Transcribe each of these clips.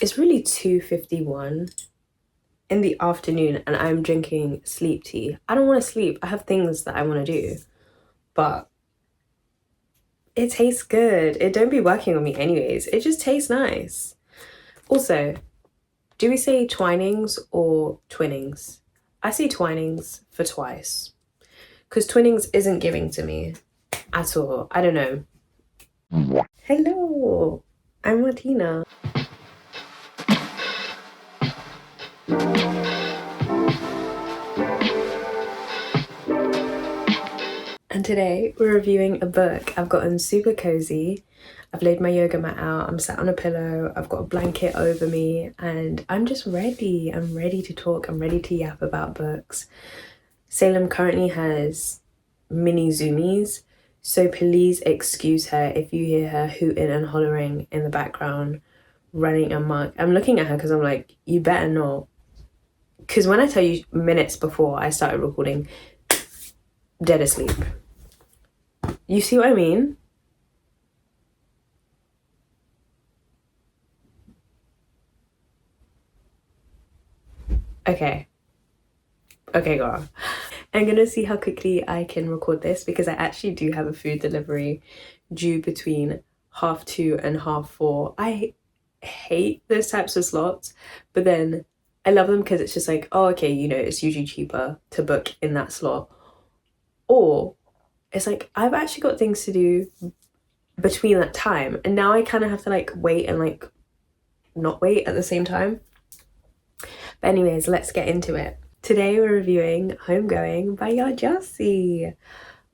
It's really 2:51 in the afternoon and I'm drinking sleep tea. I don't want to sleep. I have things that I want to do, but it tastes good. It don't be working on me anyways. It just tastes nice. Also, do we say twinings or twinnings? I say twinings for twice because twinnings isn't giving to me at all. I don't know. Hello, I'm Martina. And today we're reviewing a book. I've gotten super cozy. I've laid my yoga mat out. I'm sat on a pillow. I've got a blanket over me and I'm just ready. I'm ready to talk. I'm ready to yap about books. Salem currently has mini zoomies, so please excuse her if you hear her hooting and hollering in the background, running amok. I'm looking at her because I'm like, you better not. Because when I tell you minutes before I started recording, dead asleep. You see what I mean? Okay, girl. I'm gonna see how quickly I can record this because I actually do have a food delivery due between 2:30 and 4:30. I hate those types of slots, but then I love them because it's just like, oh, okay, you know, it's usually cheaper to book in that slot. Or it's like, I've actually got things to do between that time. And now I kind of have to like wait and like not wait at the same time. But anyways, let's get into it. Today we're reviewing Homegoing by Yaa Gyasi.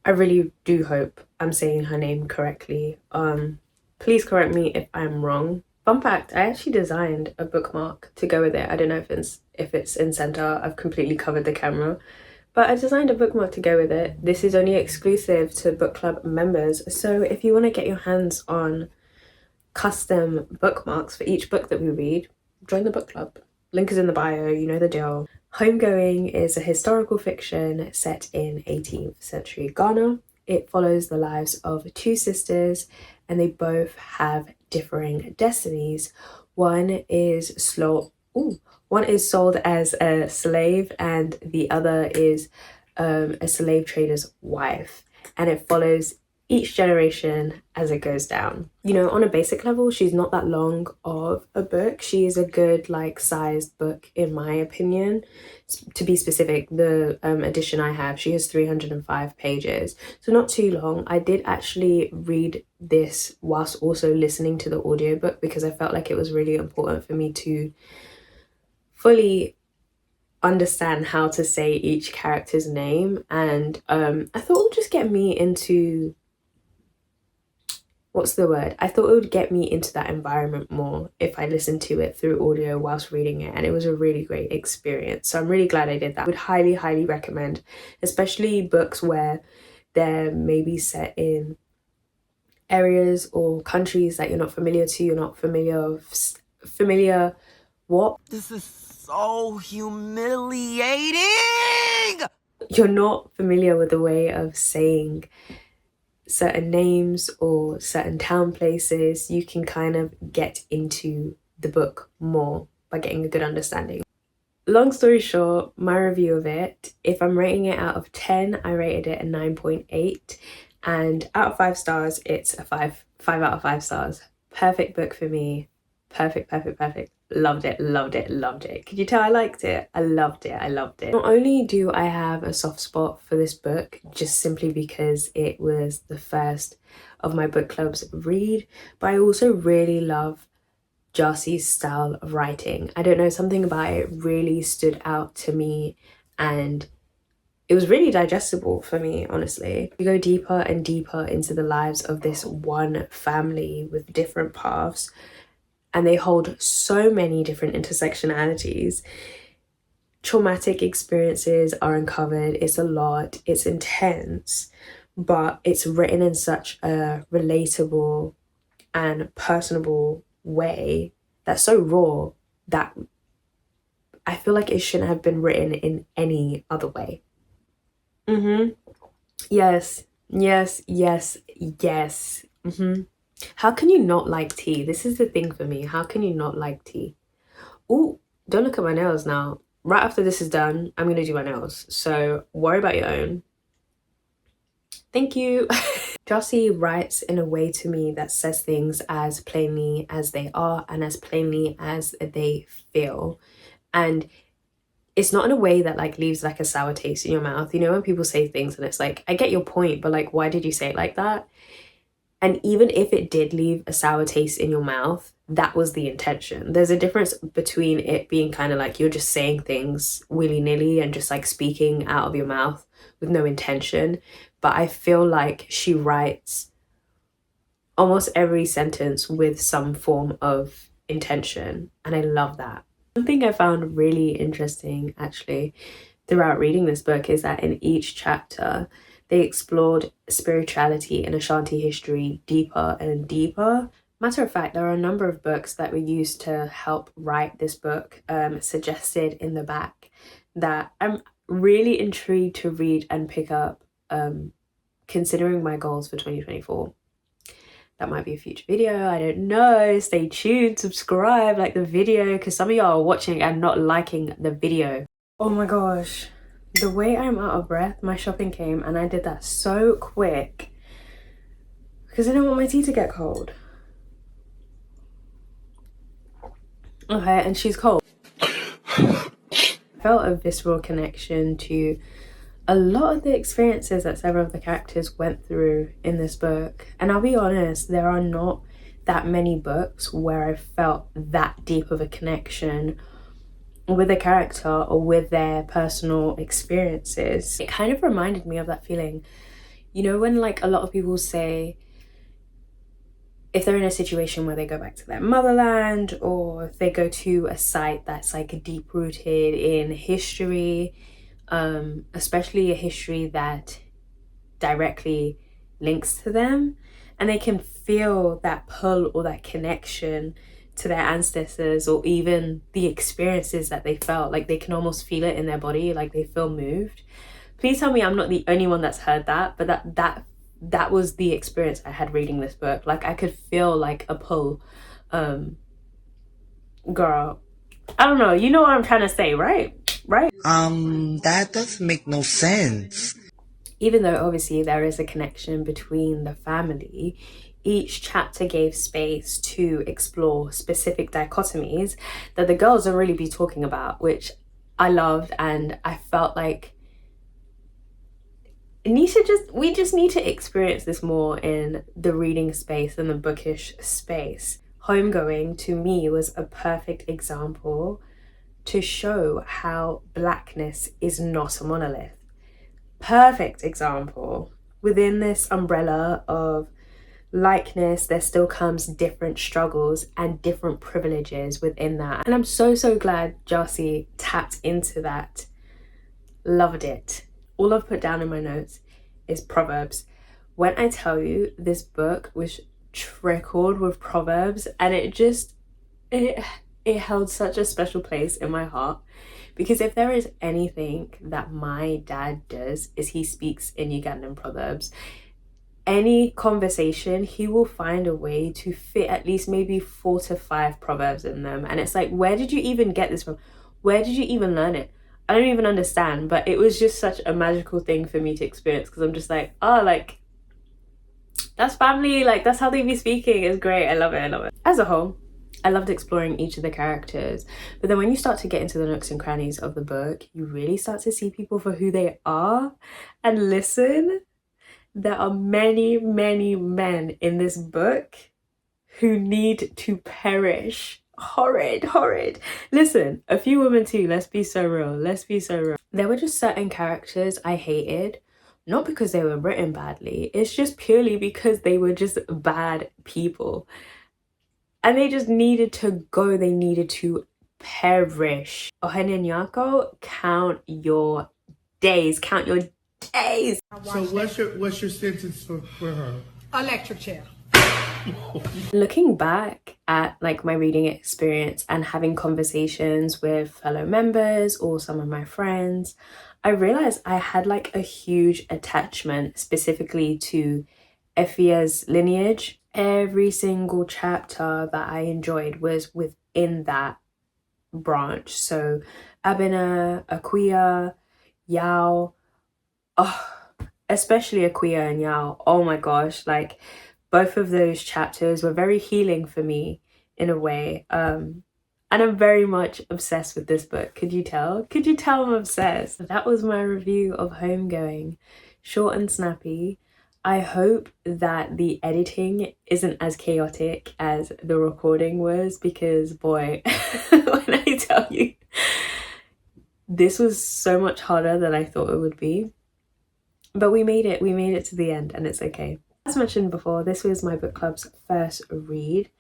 I really do hope I'm saying her name correctly. Please correct me if I'm wrong. Fun fact, I actually designed a bookmark to go with it. I don't know if it's in center. I've completely covered the camera. But I designed a bookmark to go with it. This is only exclusive to book club members. So if you want to get your hands on custom bookmarks for each book that we read, join the book club. Link is in the bio, you know the deal. Homegoing is a historical fiction set in 18th century Ghana. It follows the lives of two sisters and they both have differing destinies. One is sold as a slave and the other is a slave trader's wife. And it follows each generation as it goes down. You know, on a basic level, she's not that long of a book. She is a good like sized book in my opinion. To be specific, the edition I have, she has 305 pages, so not too long. I did actually read this whilst also listening to the audiobook because I felt like it was really important for me to fully understand how to say each character's name, and I thought it would just get me into I thought it would get me into that environment more if I listened to it through audio whilst reading it, and it was a really great experience. So I'm really glad I did that. I would highly recommend, especially books where they're maybe set in areas or countries that you're not familiar to, you're not familiar what? This is so humiliating! You're not familiar with the way of saying certain names or certain town places. You can kind of get into the book more by getting a good understanding. Long story short, my review of it, if I'm rating it out of 10, I rated it a 9.8, and out of 5 stars, it's a 5 out of 5 stars. Perfect book for me. Perfect. Loved it. Could you tell I liked it? I loved it. Not only do I have a soft spot for this book, just simply because it was the first of my book club's read, but I also really love Gyasi's style of writing. I don't know, something about it really stood out to me and it was really digestible for me, honestly. We go deeper and deeper into the lives of this one family with different paths, and they hold so many different intersectionalities. Traumatic experiences are uncovered. It's a lot, it's intense, but it's written in such a relatable and personable way that's so raw that I feel like it shouldn't have been written in any other way. Yes. How can you not like tea? This is the thing for me. How can you not like tea? Oh, don't look at my nails now. Right after this is done, I'm gonna do my nails. So worry about your own. Thank you. Gyasi writes in a way to me that says things as plainly as they are and as plainly as they feel. And it's not in a way that like leaves like a sour taste in your mouth. You know, when people say things and it's like, I get your point, but like, why did you say it like that? And even if it did leave a sour taste in your mouth, that was the intention. There's a difference between it being kind of like you're just saying things willy-nilly and just like speaking out of your mouth with no intention. But I feel like she writes almost every sentence with some form of intention. And I love that. One thing I found really interesting actually throughout reading this book is that in each chapter, they explored spirituality and Ashanti history deeper and deeper. Matter of fact, there are a number of books that were used to help write this book, suggested in the back, that I'm really intrigued to read and pick up, considering my goals for 2024. That might be a future video, I don't know. Stay tuned, subscribe, like the video, because some of y'all are watching and not liking the video. Oh my gosh, the way I'm out of breath, my shopping came and I did that so quick because I don't want my tea to get cold. Okay, and she's cold. I felt a visceral connection to a lot of the experiences that several of the characters went through in this book. And I'll be honest, there are not that many books where I felt that deep of a connection with a character or with their personal experiences. It kind of reminded me of that feeling, you know, when like a lot of people say if they're in a situation where they go back to their motherland or if they go to a site that's like deep rooted in history, especially a history that directly links to them, and they can feel that pull or that connection to their ancestors or even the experiences that they felt, like they can almost feel it in their body, like they feel moved. Please tell me I'm not the only one that's heard that, but that was the experience I had reading this book. Like I could feel like a pull. Girl, I don't know, you know what I'm trying to say, right? That doesn't make no sense. Even though obviously there is a connection between the family, each chapter gave space to explore specific dichotomies that the girls don't really be talking about, which I loved. And I felt like we just need to experience this more in the reading space and the bookish space. Homegoing to me was a perfect example to show how blackness is not a monolith. Perfect example. Within this umbrella of likeness, there still comes different struggles and different privileges within that. And I'm so glad Gyasi tapped into that. Loved it. All I've put down in my notes is Proverbs. When I tell you, this book was trickled with Proverbs, and it held such a special place in my heart, because if there is anything that my dad does is he speaks in Ugandan proverbs. Any conversation, he will find a way to fit at least maybe 4 to 5 proverbs in them. And it's like, where did you even get this from? Where did you even learn it? I don't even understand, but it was just such a magical thing for me to experience, because I'm just like, oh, like, that's family, like, that's how they be speaking. It's great. I love it. As a whole, I loved exploring each of the characters, but then when you start to get into the nooks and crannies of the book, you really start to see people for who they are. And listen, there are many men in this book who need to perish. Horrid. Listen, a few women too, let's be so real. There were just certain characters I hated, not because they were written badly, it's just purely because they were just bad people. And they just needed to go, they needed to perish. Ohenyako, count your days. So what's your sentence for her? Electric chair. Looking back at like my reading experience and having conversations with fellow members or some of my friends, I realized I had like a huge attachment specifically to Efia's lineage. every single chapter that I enjoyed was within that branch. So Abena, Akuya, Yao, oh, especially Akuya and Yao, oh my gosh, like both of those chapters were very healing for me in a way. And I'm very much obsessed with this book. Could you tell? Could you tell I'm obsessed? That was my review of Homegoing. Short and snappy. I hope that the editing isn't as chaotic as the recording was, because boy, when I tell you, this was so much harder than I thought it would be. But we made it to the end, and it's okay. As mentioned before, this was my book club's first read.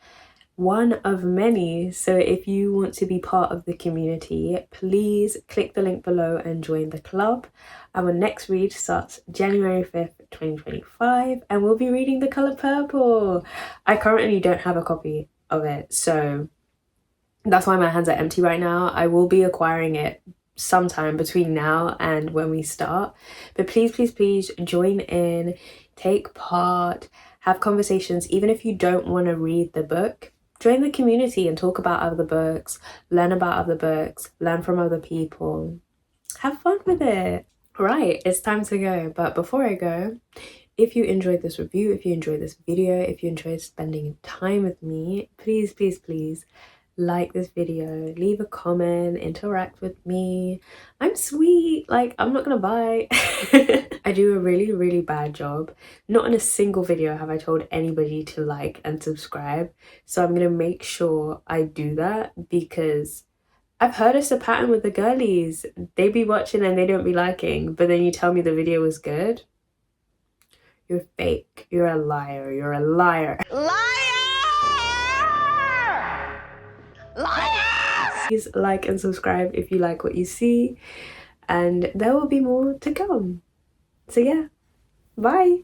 One of many, so if you want to be part of the community, please click the link below and join the club. Our next read starts January 5th, 2025, and we'll be reading The Colour Purple. I currently don't have a copy of it, so that's why my hands are empty right now. I will be acquiring it sometime between now and when we start, but please join in, take part, have conversations. Even if you don't want to read the book, join the community and talk about other books, learn about other books, learn from other people, have fun with it. Right, it's time to go, but before I go, if you enjoyed this review, if you enjoyed this video, if you enjoyed spending time with me, please like this video, leave a comment, interact with me. I'm sweet, like I'm not gonna bite. I do a really bad job. Not in a single video have I told anybody to like and subscribe, so I'm gonna make sure I do that, because I've heard it's a pattern with the girlies. They be watching and they don't be liking, but then you tell me the video was good. You're fake, you're a liar, you're a liar. Please like and subscribe if you like what you see, and there will be more to come. So yeah, bye.